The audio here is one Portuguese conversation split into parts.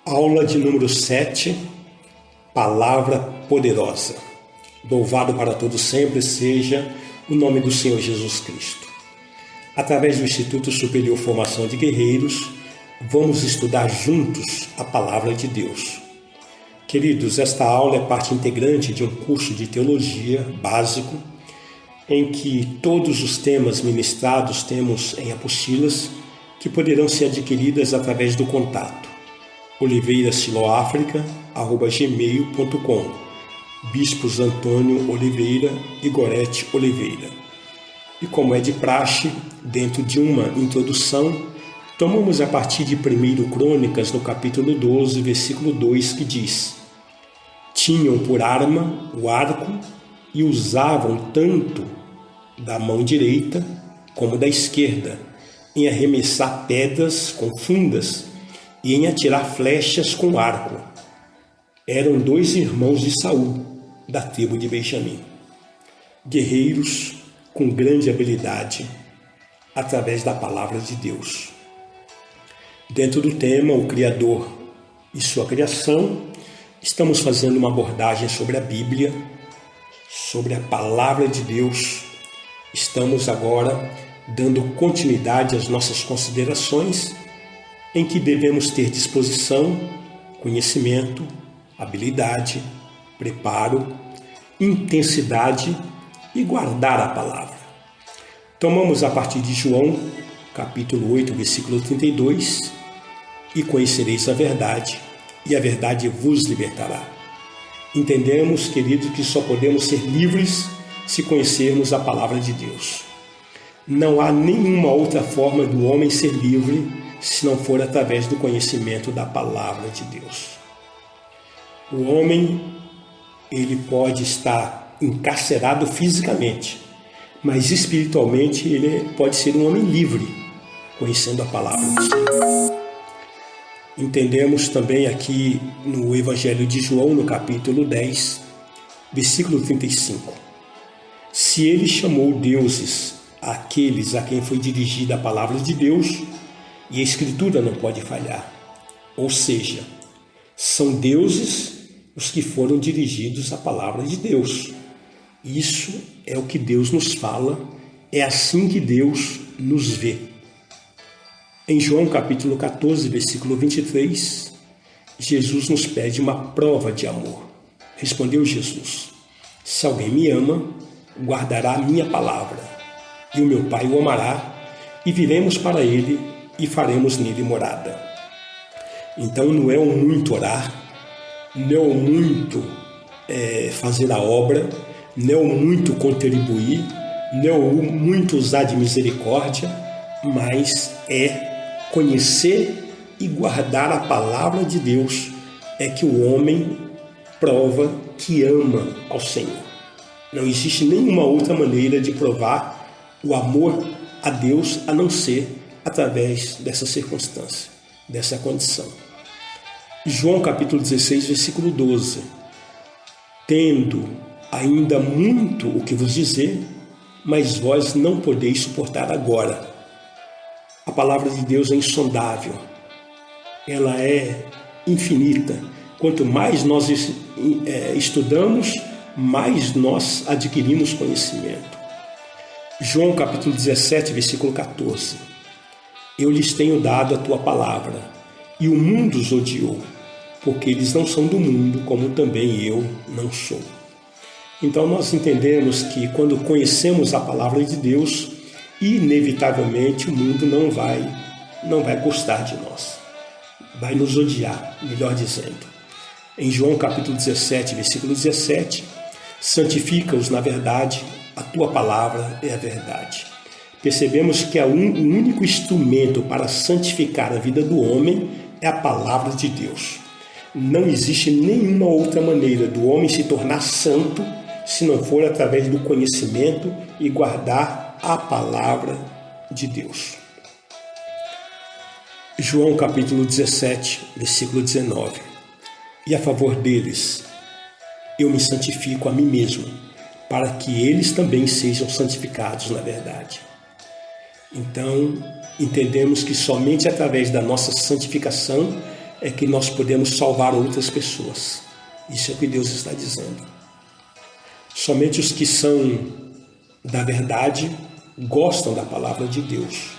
Aula de número 7, Palavra Poderosa. Louvado para todos sempre seja o nome do Senhor Jesus Cristo. Através do Instituto Superior Formação de Guerreiros, vamos estudar juntos a Palavra de Deus. Queridos, esta aula é parte integrante de um curso de teologia básico, em que todos os temas ministrados temos em apostilas que poderão ser adquiridas através do contato oliveirasiloafrica@gmail.com, Bispos Antônio Oliveira e Gorete Oliveira. E como é de praxe, dentro de uma introdução, tomamos a partir de 1 Crônicas, no capítulo 12, versículo 2, que diz: tinham por arma o arco e usavam tanto da mão direita como da esquerda em arremessar pedras com fundas e em atirar flechas com arco. Eram 2 irmãos de Saul, da tribo de Benjamim. Guerreiros com grande habilidade, através da palavra de Deus. Dentro do tema, o Criador e sua criação, estamos fazendo uma abordagem sobre a Bíblia, sobre a palavra de Deus. Estamos agora dando continuidade às nossas considerações, em que devemos ter disposição, conhecimento, habilidade, preparo, intensidade e guardar a palavra. Tomamos a partir de João, capítulo 8, versículo 32, e conhecereis a verdade, e a verdade vos libertará. Entendemos, queridos, que só podemos ser livres se conhecermos a palavra de Deus. Não há nenhuma outra forma do homem ser livre se não for através do conhecimento da palavra de Deus. O homem, ele pode estar encarcerado fisicamente, mas espiritualmente ele pode ser um homem livre, conhecendo a palavra do Senhor. Entendemos também aqui no Evangelho de João, no capítulo 10, versículo 35. Se ele chamou deuses aqueles a quem foi dirigida a palavra de Deus, e a Escritura não pode falhar. Ou seja, são deuses os que foram dirigidos à palavra de Deus. Isso é o que Deus nos fala, é assim que Deus nos vê. Em João capítulo 14, versículo 23, Jesus nos pede uma prova de amor. Respondeu Jesus: se alguém me ama, guardará a minha palavra, e o meu Pai o amará, e viremos para ele e faremos nele morada. Então não é o muito orar, não é o muito fazer a obra, não é o muito contribuir, não é o muito usar de misericórdia, mas é conhecer e guardar a palavra de Deus, é que o homem prova que ama ao Senhor. Não existe nenhuma outra maneira de provar o amor a Deus a não ser através dessa circunstância, dessa condição. João capítulo 16, versículo 12. Tendo ainda muito o que vos dizer, mas vós não podeis suportar agora. A palavra de Deus é insondável, ela é infinita. Quanto mais nós estudamos, mais nós adquirimos conhecimento. João capítulo 17, versículo 14. Eu lhes tenho dado a tua palavra, e o mundo os odiou, porque eles não são do mundo, como também eu não sou. Então nós entendemos que quando conhecemos a palavra de Deus, inevitavelmente o mundo não vai gostar de nós, vai nos odiar, melhor dizendo. Em João capítulo 17, versículo 17, santifica-os na verdade, a tua palavra é a verdade. Percebemos que o único instrumento para santificar a vida do homem é a palavra de Deus. Não existe nenhuma outra maneira do homem se tornar santo se não for através do conhecimento e guardar a palavra de Deus. João capítulo 17, versículo 19. E a favor deles, eu me santifico a mim mesmo, para que eles também sejam santificados na verdade. Então, entendemos que somente através da nossa santificação é que nós podemos salvar outras pessoas. Isso é o que Deus está dizendo. Somente os que são da verdade gostam da palavra de Deus.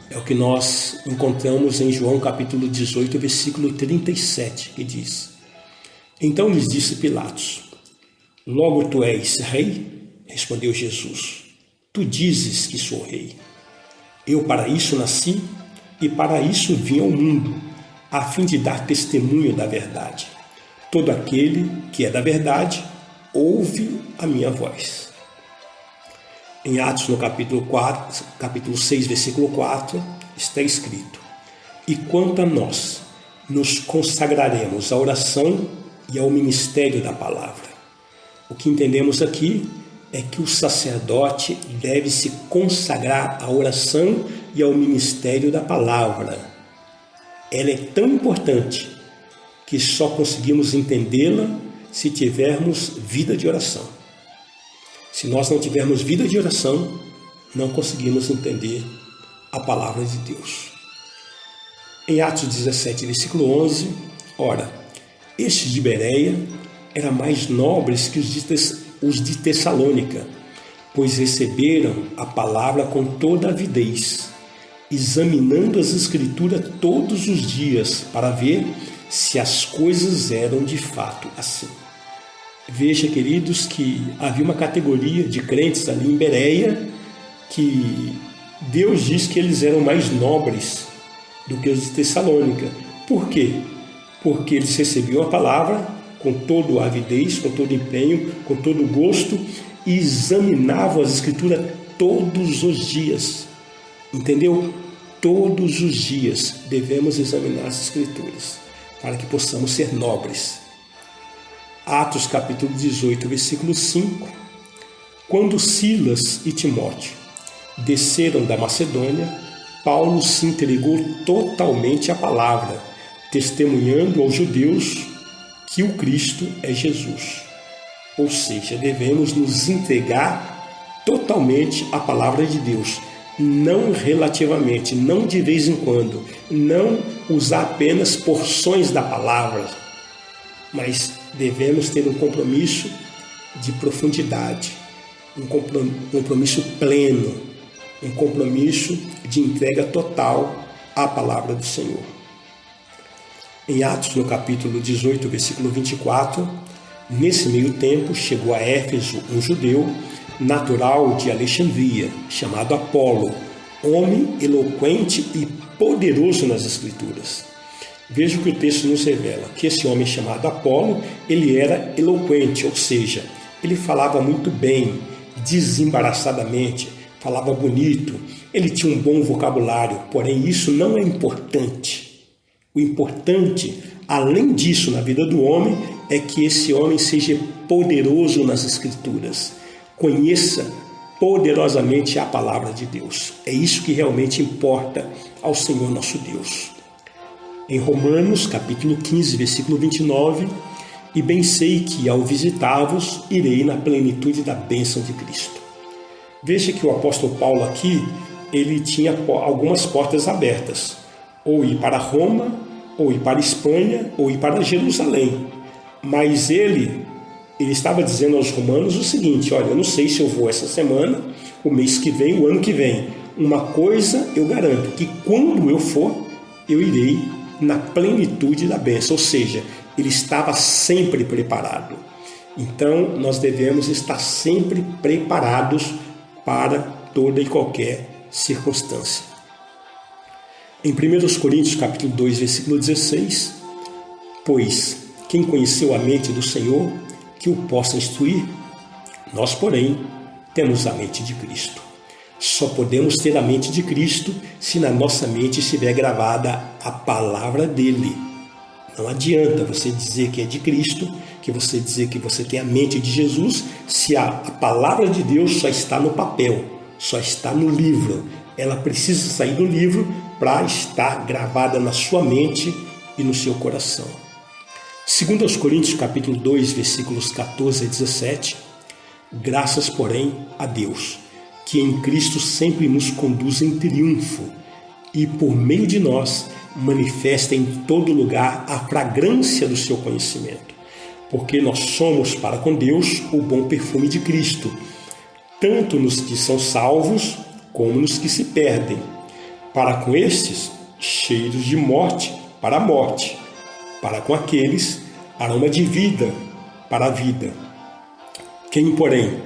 É o que nós encontramos em João capítulo 18, versículo 37, que diz: Então lhes disse Pilatos: Logo tu és rei? Respondeu Jesus: Tu dizes que sou rei. Eu para isso nasci e para isso vim ao mundo, a fim de dar testemunho da verdade. Todo aquele que é da verdade ouve a minha voz. Em Atos, no capítulo 6, versículo 4, está escrito: E quanto a nós, nos consagraremos à oração e ao ministério da palavra. O que entendemos aqui é que o sacerdote deve se consagrar à oração e ao ministério da palavra. Ela é tão importante que só conseguimos entendê-la se tivermos vida de oração. Se nós não tivermos vida de oração, não conseguimos entender a palavra de Deus. Em Atos 17, versículo 11, ora, estes de Bereia eram mais nobres que os de Tessalônica, pois receberam a palavra com toda avidez, examinando as Escrituras todos os dias para ver se as coisas eram de fato assim. Veja, queridos, que havia uma categoria de crentes ali em Bereia que Deus diz que eles eram mais nobres do que os de Tessalônica. Por quê? Porque eles recebiam a palavra com todo a avidez, com todo empenho, com todo gosto e examinavam as Escrituras todos os dias. Entendeu? Todos os dias devemos examinar as Escrituras para que possamos ser nobres. Atos capítulo 18, versículo 5. Quando Silas e Timóteo desceram da Macedônia, Paulo se entregou totalmente à palavra, testemunhando aos judeus que o Cristo é Jesus. Ou seja, devemos nos entregar totalmente à palavra de Deus, não relativamente, não de vez em quando, não usar apenas porções da palavra, mas devemos ter um compromisso de profundidade, um compromisso pleno, um compromisso de entrega total à palavra do Senhor. Em Atos, no capítulo 18, versículo 24, nesse meio tempo chegou a Éfeso um judeu natural de Alexandria, chamado Apolo, homem eloquente e poderoso nas Escrituras. Veja o que o texto nos revela, que esse homem chamado Apolo, ele era eloquente, ou seja, ele falava muito bem, desembaraçadamente, falava bonito, ele tinha um bom vocabulário, porém isso não é importante. O importante, além disso, na vida do homem, é que esse homem seja poderoso nas Escrituras, conheça poderosamente a palavra de Deus. É isso que realmente importa ao Senhor nosso Deus. Em Romanos, capítulo 15, versículo 29, e bem sei que ao visitá-vos, irei na plenitude da bênção de Cristo. Veja que o apóstolo Paulo aqui, ele tinha algumas portas abertas, ou ir para Roma, ou ir para Espanha, ou ir para Jerusalém. Mas ele estava dizendo aos romanos o seguinte: olha, eu não sei se eu vou essa semana, o mês que vem, o ano que vem. Uma coisa eu garanto, que quando eu for, eu irei na plenitude da bênção, ou seja, ele estava sempre preparado. Então, nós devemos estar sempre preparados para toda e qualquer circunstância. Em 1 Coríntios, capítulo 2, versículo 16, pois quem conheceu a mente do Senhor, que o possa instruir, nós, porém, temos a mente de Cristo. Só podemos ter a mente de Cristo se na nossa mente estiver gravada a palavra dele. Não adianta você dizer que é de Cristo, que você dizer que você tem a mente de Jesus, se a palavra de Deus só está no papel, só está no livro. Ela precisa sair do livro para estar gravada na sua mente e no seu coração. Segundo aos Coríntios, capítulo 2, versículos 14 a 17, graças, porém, a Deus, que em Cristo sempre nos conduz em triunfo, e por meio de nós manifesta em todo lugar a fragrância do seu conhecimento, porque nós somos para com Deus o bom perfume de Cristo, tanto nos que são salvos como nos que se perdem. Para com estes, cheiros de morte para a morte, para com aqueles, aroma de vida para a vida. Quem, porém,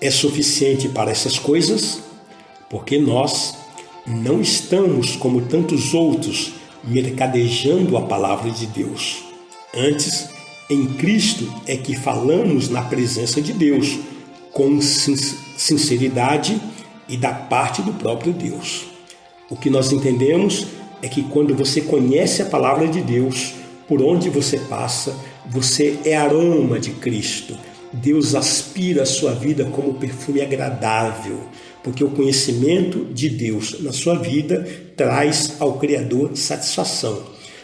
é suficiente para essas coisas? Porque nós não estamos, como tantos outros, mercadejando a palavra de Deus. Antes, em Cristo é que falamos na presença de Deus, com sinceridade e da parte do próprio Deus. O que nós entendemos é que quando você conhece a palavra de Deus, por onde você passa, você é aroma de Cristo. Deus aspira a sua vida como perfume agradável, porque o conhecimento de Deus na sua vida traz ao Criador satisfação.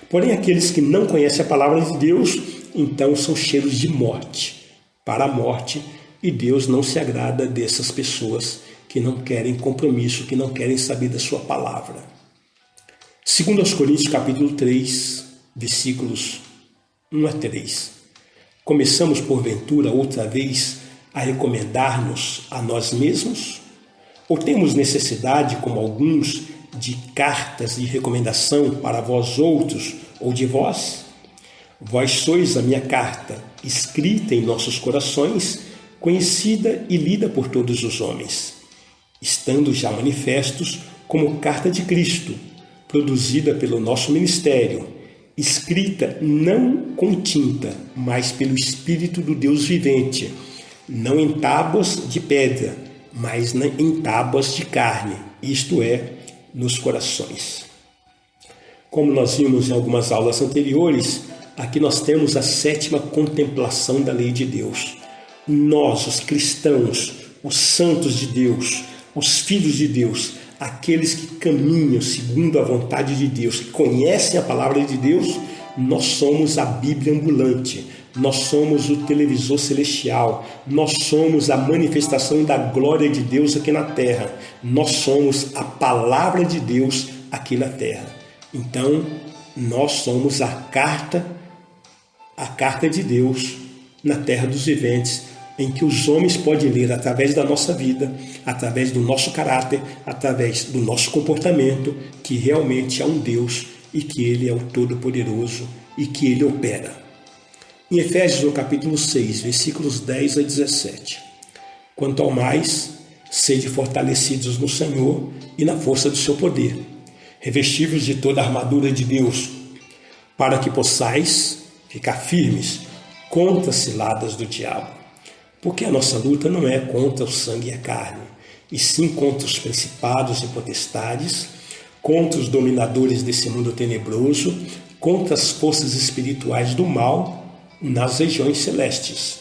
Porém, aqueles que não conhecem a palavra de Deus, então são cheiros de morte, para a morte, e Deus não se agrada dessas pessoas que não querem compromisso, que não querem saber da sua palavra. 2 Coríntios capítulo 3, versículos 1 a 3. Começamos, porventura, outra vez a recomendar-nos a nós mesmos? Ou temos necessidade, como alguns, de cartas de recomendação para vós outros ou de vós? Vós sois a minha carta, escrita em nossos corações, conhecida e lida por todos os homens, estando já manifestos como carta de Cristo, produzida pelo nosso ministério, escrita não com tinta, mas pelo Espírito do Deus vivente, não em tábuas de pedra, mas em tábuas de carne, isto é, nos corações. Como nós vimos em algumas aulas anteriores, aqui nós temos a 7ª contemplação da lei de Deus. Nós, os cristãos, os santos de Deus, os filhos de Deus, aqueles que caminham segundo a vontade de Deus, que conhecem a palavra de Deus, nós somos a Bíblia ambulante, nós somos o televisor celestial, nós somos a manifestação da glória de Deus aqui na terra, nós somos a palavra de Deus aqui na terra. Então, nós somos a carta de Deus na terra dos viventes, em que os homens podem ler através da nossa vida, através do nosso caráter, através do nosso comportamento, que realmente há um Deus e que Ele é o Todo-Poderoso e que Ele opera. Em Efésios, no capítulo 6, versículos 10 a 17. Quanto ao mais, sede fortalecidos no Senhor e na força do seu poder, revestivos de toda a armadura de Deus, para que possais ficar firmes contra as ciladas do diabo. Porque a nossa luta não é contra o sangue e a carne, e sim contra os principados e potestades, contra os dominadores desse mundo tenebroso, contra as forças espirituais do mal nas regiões celestes.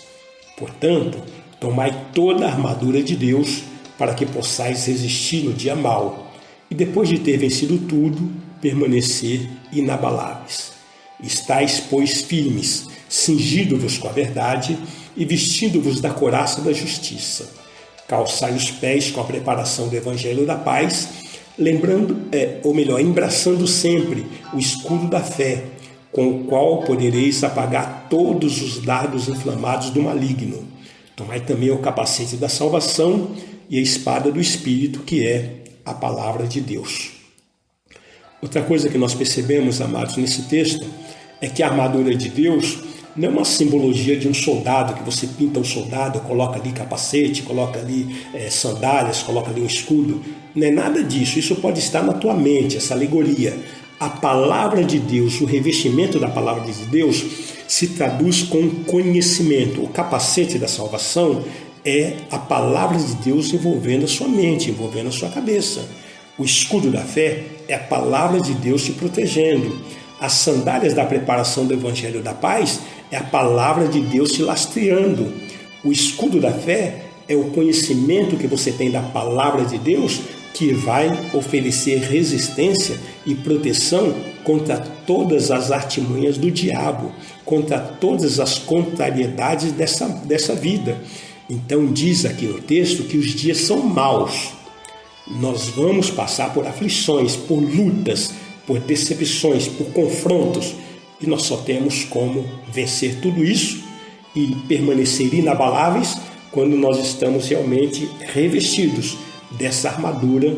Portanto, tomai toda a armadura de Deus para que possais resistir no dia mau, e depois de ter vencido tudo, permanecer inabaláveis. Estais, pois, firmes, cingindo-vos com a verdade e vestindo-vos da couraça da justiça. Calçai os pés com a preparação do evangelho da paz, embraçando sempre o escudo da fé, com o qual podereis apagar todos os dardos inflamados do maligno. Tomai também o capacete da salvação e a espada do Espírito, que é a palavra de Deus. Outra coisa que nós percebemos, amados, nesse texto, é que a armadura de Deus não é uma simbologia de um soldado, que você pinta um soldado, coloca ali capacete, coloca ali sandálias, coloca ali um escudo. Não é nada disso, isso pode estar na tua mente, essa alegoria. A palavra de Deus, o revestimento da palavra de Deus se traduz com conhecimento. O capacete da salvação é a palavra de Deus envolvendo a sua mente, envolvendo a sua cabeça. O escudo da fé é a palavra de Deus te protegendo. As sandálias da preparação do Evangelho da Paz é a palavra de Deus te lastreando. O escudo da fé é o conhecimento que você tem da palavra de Deus, que vai oferecer resistência e proteção contra todas as artimanhas do diabo, contra todas as contrariedades dessa vida. Então diz aqui no texto que os dias são maus. Nós vamos passar por aflições, por lutas, por decepções, por confrontos. E nós só temos como vencer tudo isso e permanecer inabaláveis quando nós estamos realmente revestidos dessa armadura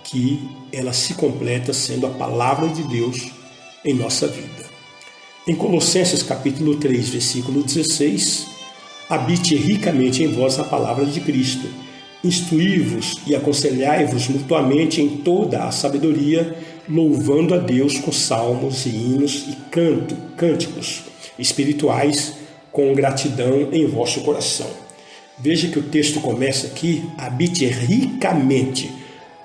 que ela se completa sendo a palavra de Deus em nossa vida. Em Colossenses capítulo 3, versículo 16, habite ricamente em vós a palavra de Cristo, instruí-vos e aconselhai-vos mutuamente em toda a sabedoria, louvando a Deus com salmos e hinos e cânticos espirituais com gratidão em vosso coração. Veja que o texto começa aqui, habite ricamente.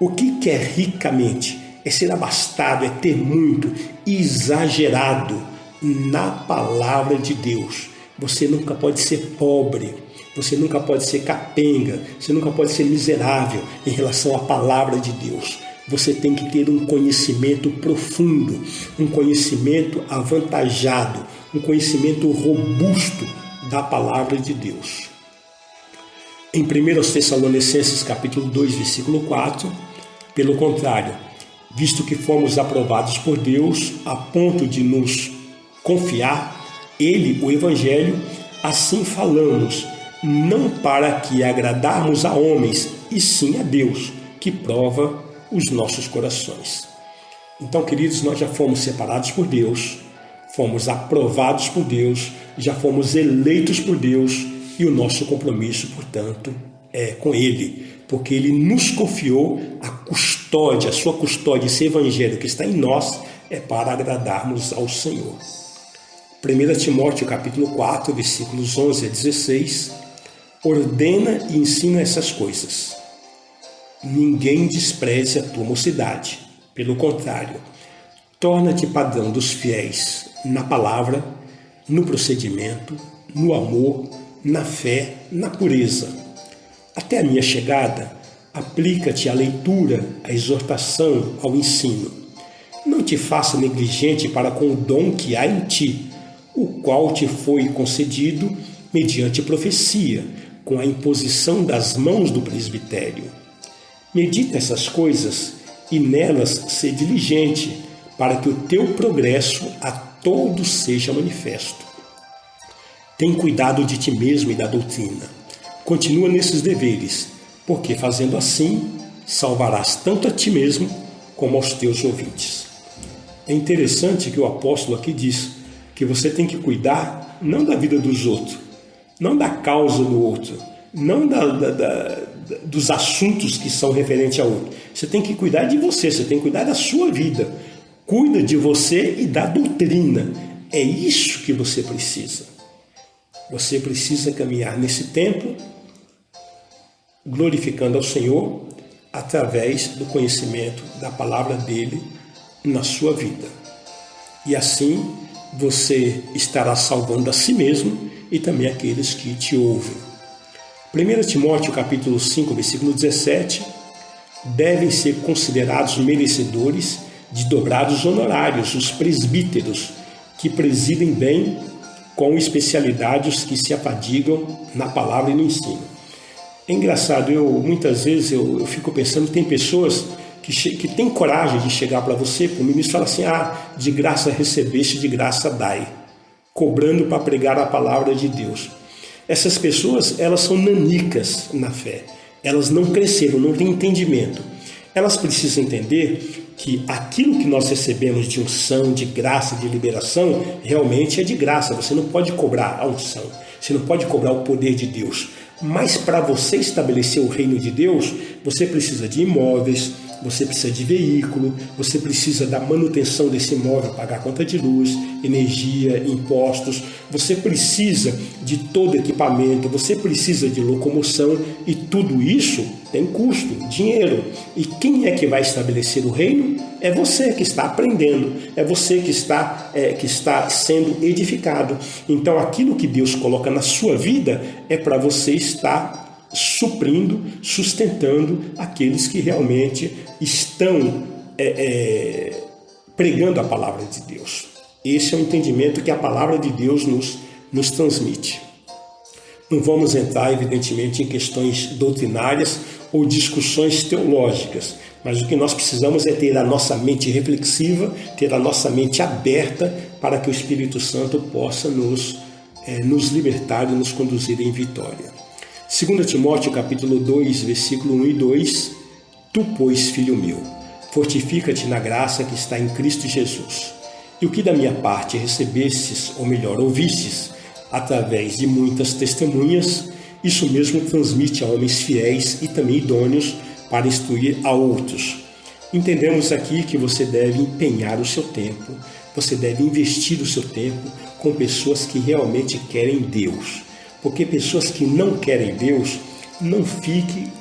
O que é ricamente? É ser abastado, é ter muito, exagerado na palavra de Deus. Você nunca pode ser pobre, você nunca pode ser capenga, você nunca pode ser miserável em relação à palavra de Deus. Você tem que ter um conhecimento profundo, um conhecimento avantajado, um conhecimento robusto da palavra de Deus. Em 1 Tessalonicenses capítulo 2, versículo 4, pelo contrário, visto que fomos aprovados por Deus a ponto de nos confiar Ele, o Evangelho, assim falamos, não para que agradarmos a homens, e sim a Deus, que prova os nossos corações. Então, queridos, nós já fomos separados por Deus, fomos aprovados por Deus, já fomos eleitos por Deus, e o nosso compromisso, portanto, é com Ele, porque Ele nos confiou a custódia, a sua custódia, esse Evangelho que está em nós, é para agradarmos ao Senhor. 1 Timóteo capítulo 4, versículos 11 a 16, ordena e ensina essas coisas. Ninguém despreze a tua mocidade, pelo contrário, torna-te padrão dos fiéis na palavra, no procedimento, no amor, na fé, na pureza. Até a minha chegada, aplica-te à leitura, à exortação, ao ensino. Não te faça negligente para com o dom que há em ti, o qual te foi concedido mediante profecia, com a imposição das mãos do presbitério. Medita essas coisas e nelas sê diligente, para que o teu progresso a todos seja manifesto. Tem cuidado de ti mesmo e da doutrina. Continua nesses deveres, porque fazendo assim, salvarás tanto a ti mesmo como aos teus ouvintes. É interessante que o apóstolo aqui diz que você tem que cuidar não da vida dos outros, não da causa do outro, não dos assuntos que são referentes ao outro. Você tem que cuidar de você, você tem que cuidar da sua vida. Cuida de você e da doutrina. É isso que você precisa. Você precisa caminhar nesse tempo, glorificando ao Senhor através do conhecimento da palavra dele na sua vida. E assim você estará salvando a si mesmo e também aqueles que te ouvem. 1 Timóteo capítulo 5, versículo 17, devem ser considerados merecedores de dobrados honorários os presbíteros, que presidem bem com especialidade os que se afadigam na palavra e no ensino. É engraçado, muitas vezes eu fico pensando, tem pessoas que têm coragem de chegar para você, para o ministro, e falar assim, de graça recebeste, de graça dai, cobrando para pregar a palavra de Deus. Essas pessoas, elas são nanicas na fé, elas não cresceram, não têm entendimento. Elas precisam entender que aquilo que nós recebemos de unção, de graça, de liberação, realmente é de graça. Você não pode cobrar a unção, você não pode cobrar o poder de Deus. Mas para você estabelecer o reino de Deus, você precisa de imóveis, você precisa de veículo, você precisa da manutenção desse imóvel, pagar conta de luz, energia, impostos, você precisa de todo equipamento, você precisa de locomoção e tudo isso tem custo, dinheiro. E quem é que vai estabelecer o reino? É você que está aprendendo, é você que está sendo edificado. Então aquilo que Deus coloca na sua vida é para você estar suprindo, sustentando aqueles que realmente estão pregando a palavra de Deus. Esse é o entendimento que a palavra de Deus nos transmite. Não vamos entrar, evidentemente, em questões doutrinárias ou discussões teológicas, mas o que nós precisamos é ter a nossa mente reflexiva, ter a nossa mente aberta para que o Espírito Santo possa nos libertar e nos conduzir em vitória. 2 Timóteo capítulo 2, versículo 1 e 2, Tu, pois, filho meu, fortifica-te na graça que está em Cristo Jesus. E o que da minha parte recebestes, ou melhor, ouvistes, através de muitas testemunhas, isso mesmo transmite a homens fiéis e também idôneos para instruir a outros. Entendemos aqui que você deve empenhar o seu tempo, você deve investir o seu tempo com pessoas que realmente querem Deus. Porque pessoas que não querem Deus, não fique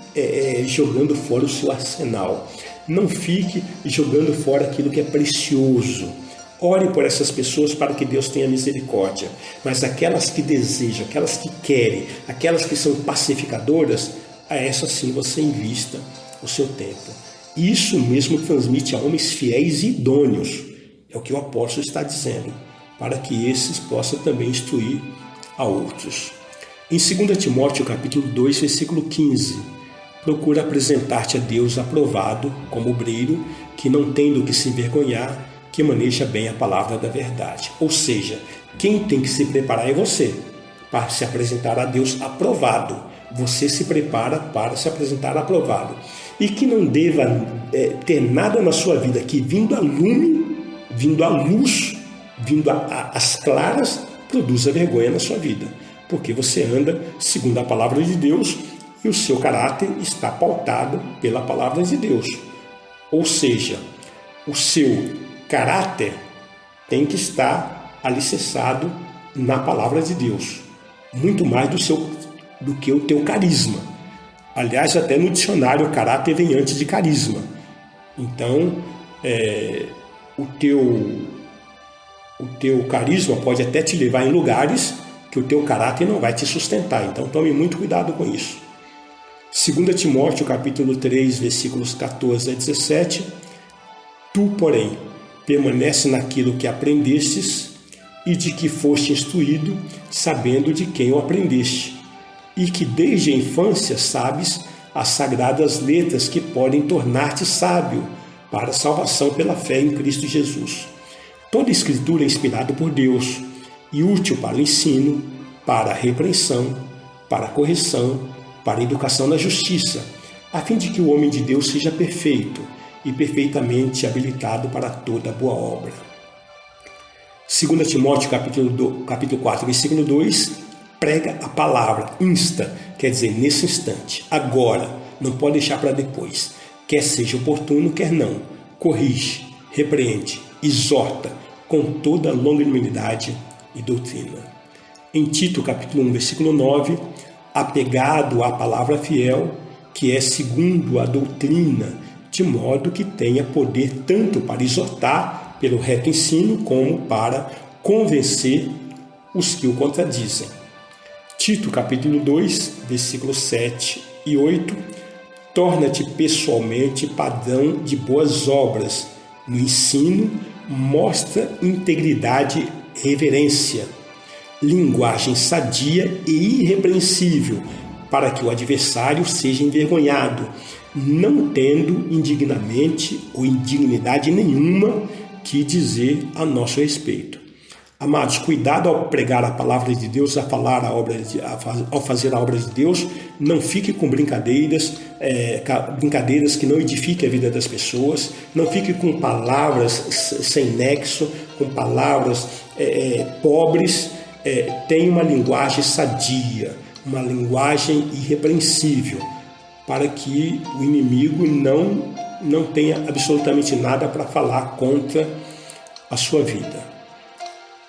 jogando fora o seu arsenal. Não fique jogando fora aquilo que é precioso. Ore por essas pessoas para que Deus tenha misericórdia. Mas aquelas que desejam, aquelas que querem, aquelas que são pacificadoras, a essas sim você invista o seu tempo. Isso mesmo transmite a homens fiéis e idôneos. É o que o apóstolo está dizendo, para que esses possam também instruir a outros. Em 2 Timóteo capítulo 2, versículo 15, procura apresentar-te a Deus aprovado, como obreiro, que não tem do que se envergonhar, que maneja bem a palavra da verdade. Ou seja, quem tem que se preparar é você, para se apresentar a Deus aprovado. Você se prepara para se apresentar aprovado. E que não deva ter nada na sua vida que vindo a lume, vindo à luz, vindo às claras, produza vergonha na sua vida. Porque você anda segundo a palavra de Deus e o seu caráter está pautado pela palavra de Deus. Ou seja, o seu caráter tem que estar alicerçado na palavra de Deus, muito mais do que o teu carisma. Aliás, até no dicionário, o caráter vem antes de carisma. Então, o teu carisma pode até te levar em lugares que o teu caráter não vai te sustentar. Então, tome muito cuidado com isso. 2 Timóteo, capítulo 3, versículos 14 a 17. Tu, porém, permanece naquilo que aprendestes e de que foste instruído, sabendo de quem o aprendeste, e que desde a infância sabes as sagradas letras que podem tornar-te sábio para a salvação pela fé em Cristo Jesus. Toda escritura é inspirada por Deus e útil para o ensino, para a repreensão, para a correção, para a educação na justiça, a fim de que o homem de Deus seja perfeito e perfeitamente habilitado para toda boa obra. 2 Timóteo capítulo 4, versículo 2, prega a palavra, insta, quer dizer, nesse instante, agora, não pode deixar para depois, quer seja oportuno, quer não, corrige, repreende, exorta, com toda longanimidade e doutrina. Em Tito capítulo 1, versículo 9, apegado à palavra fiel, que é segundo a doutrina, de modo que tenha poder tanto para exortar pelo reto ensino, como para convencer os que o contradizem. Tito capítulo 2, versículos 7 e 8, torna-te pessoalmente padrão de boas obras. No ensino, mostra integridade e reverência, linguagem sadia e irrepreensível, para que o adversário seja envergonhado, não tendo indignamente ou indignidade nenhuma que dizer a nosso respeito. Amados, cuidado ao pregar a palavra de Deus, ao fazer a obra de Deus. Não fique com brincadeiras que não edifiquem a vida das pessoas. Não fique com palavras sem nexo, com palavras pobres. Tenha uma linguagem sadia, uma linguagem irrepreensível, para que o inimigo não tenha absolutamente nada para falar contra a sua vida.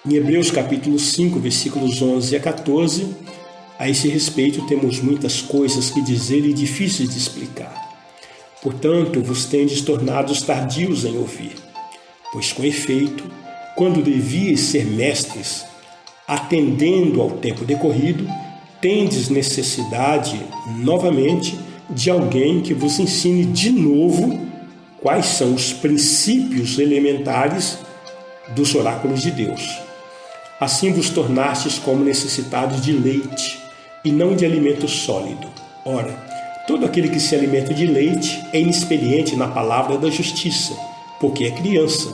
Em Hebreus capítulo 5, versículos 11 a 14, a esse respeito temos muitas coisas que dizer e difíceis de explicar. Portanto, vos tendes tornados tardios em ouvir, pois com efeito, quando devíeis ser mestres, atendendo ao tempo decorrido, tendes necessidade, novamente, de alguém que vos ensine de novo quais são os princípios elementares dos oráculos de Deus. Assim vos tornastes como necessitados de leite, e não de alimento sólido. Ora, Todo aquele que se alimenta de leite é inexperiente na palavra da justiça, porque é criança.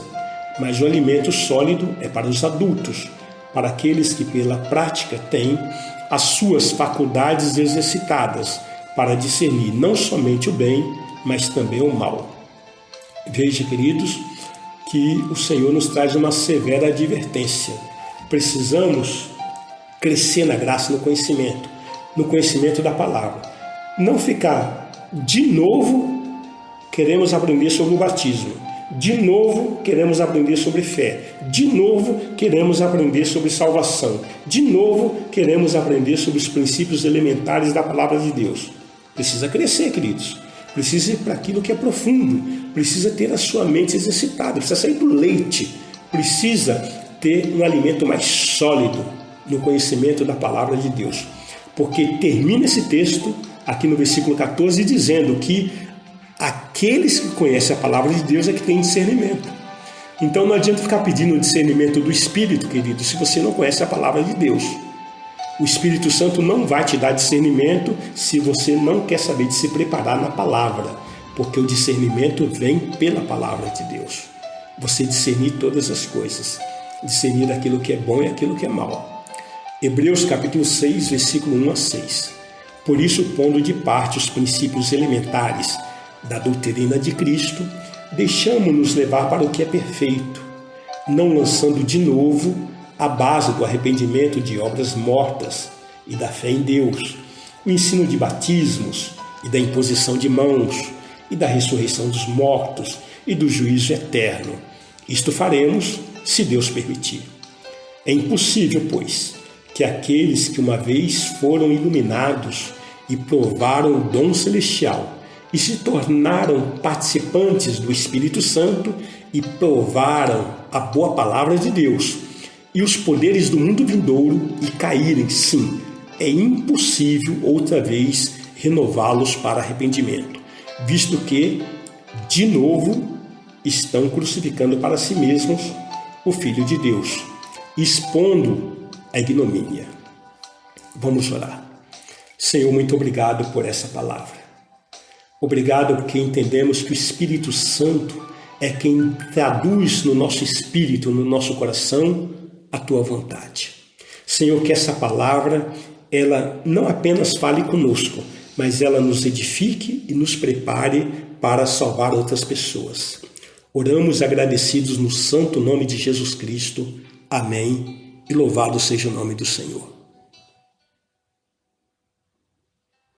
Mas o alimento sólido é para os adultos, para aqueles que pela prática têm as suas faculdades exercitadas para discernir não somente o bem, mas também o mal. Veja, queridos, que o Senhor nos traz uma severa advertência. Precisamos crescer na graça e no conhecimento da palavra. Não ficar, de novo, queremos aprender sobre o batismo. De novo, queremos aprender sobre fé. De novo, queremos aprender sobre salvação. De novo, queremos aprender sobre os princípios elementares da palavra de Deus. Precisa crescer, queridos. Precisa ir para aquilo que é profundo. Precisa ter a sua mente exercitada. Precisa sair do leite. Precisa ter um alimento mais sólido no conhecimento da palavra de Deus. Porque termina esse texto aqui no versículo 14 dizendo que aqueles que conhecem a palavra de Deus é que têm discernimento. Então não adianta ficar pedindo o discernimento do Espírito, querido, se você não conhece a palavra de Deus. O Espírito Santo não vai te dar discernimento se você não quer saber de se preparar na palavra, porque o discernimento vem pela palavra de Deus. Você discernir todas as coisas, discernir aquilo que é bom e aquilo que é mal. Hebreus capítulo 6, versículo 1 a 6. Por isso, pondo de parte os princípios elementares da doutrina de Cristo, deixamo-nos levar para o que é perfeito, não lançando de novo a base do arrependimento de obras mortas e da fé em Deus, o ensino de batismos e da imposição de mãos e da ressurreição dos mortos e do juízo eterno. Isto faremos, se Deus permitir. É impossível, pois, que aqueles que uma vez foram iluminados e provaram o dom celestial e se tornaram participantes do Espírito Santo e provaram a boa palavra de Deus e os poderes do mundo vindouro e caírem, sim, é impossível outra vez renová-los para arrependimento, visto que, de novo, estão crucificando para si mesmos o Filho de Deus, expondo a ignomínia. Vamos orar. Senhor, muito obrigado por essa palavra. Obrigado porque entendemos que o Espírito Santo é quem traduz no nosso espírito, no nosso coração, a Tua vontade. Senhor, que essa palavra, ela não apenas fale conosco, mas ela nos edifique e nos prepare para salvar outras pessoas. Oramos agradecidos no santo nome de Jesus Cristo. Amém. E louvado seja o nome do Senhor.